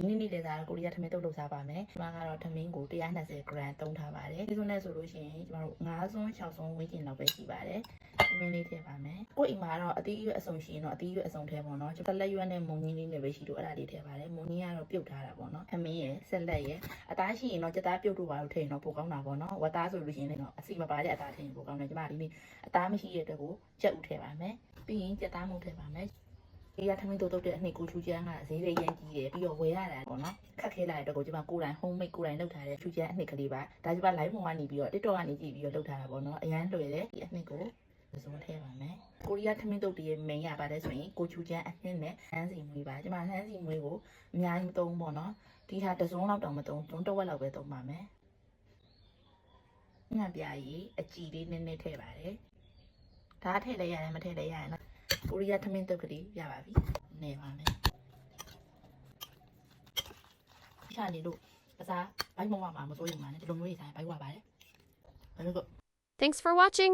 ဒီနေ့လေသာကိုရီးယားထမင်းတုပ်လုပ်စားပါမယ်။ဒီမှာကတော့ထမင်းကို120 gram သုံးထားပါတယ်။ဒီစွန်းနဲ့ဆိုလို့ရှိရင်ကျမတို့9စွန်း6စွန်းဝန်းကျင်လောက်ပဲရှိပါတယ်။ထမင်းလေးထည့်ပါမယ်။ကိုအိမ်မှာတော့အသီးရွက်အစုံရှိရင်တော့အသီးရွက်အစုံထည့်ပေါ့နော်။ဆက်လက်ရွက်နဲ့မုံကြီးလေးနဲ့ပဲရှိလို့အဲ့ဒါလေးထည့်ပါတယ်။မုံကြီးကတော့ပြုတ်ထားတာပေါ့နော်။ထမင်းရယ်ဆက်လက်ရယ်အသားရှိရင်တော့ကြက်သားပြုတ်တို့ပါလို့ထည့်ရင်တော့ပိုကောင်းတာပေါ့နော်။ဝက်သားဆိုလို့ရှိရင်လည်းတော့အစီမပါတဲ့အသားထည့်ရင်ပိုကောင်းတယ်။ကျမဒီနေ့အသားမရှိတဲ့အတွက်ကိုကြက်ဥထည့်ပါမယ်။ပြီးရင်ကြက်သားမုံထည့်ပါမယ်။ဒီကထမင်းတုပ်တဲ့အနှစ်ကိုချူချမ်းကဈေးလေးရမ်းကြီးတယ်ပြီးတော့ဝယ်ရတာပေါ့နော်ခက်ခဲလာတဲ့အတွက်ကိုကျမကိုယ်တိုင် homemade ကိုယ်တိုင်လုပ်ထားတဲ့ချူချမ်းအနှစ်ကလေးပါဒါကျမ live ပေါ်ကနေပြီးတော့ TikTok ကနေကြည့်ပြီးတော့လုပ်ထားတာပေါ့နော်အရန်လွယ်တယ်ဒီအနှစ်ကိုစုံထည့်ပါမယ်ကိုရီးယားထမင်းတုပ်ရဲ့ main ရပါတယ်ဆိုရင်ကိုချူချမ်းအနှစ်နဲ့ဟန်းစီမွေးပါကျမဟန်းစီမွေးကိုအများကြီးမသုံးပေါ့နော်ဒီဟာတစ်စုံလောက်တောင်မသုံးတစ်ဝက်လောက်ပဲသုံးပါမယ်ညပြာကြီးအကြည်လေးနည်းနည်းထည့်ပါတယ်ဒါထည့်လိုက်ရတယ်မထည့်လိုက်ရရင်နော်ကိုရီးယားထမင်းတုပ်ကလေးရပါပြီနေပါမယ်ရှာနေလို့ပစားဘိုက်မဝမှာမစိုးရင်မှာနဲ့ဒီလိုမျိုးတွေဆိုင်ဘိုက်ဝပါတယ်ဘယ်လို Thanks for watching.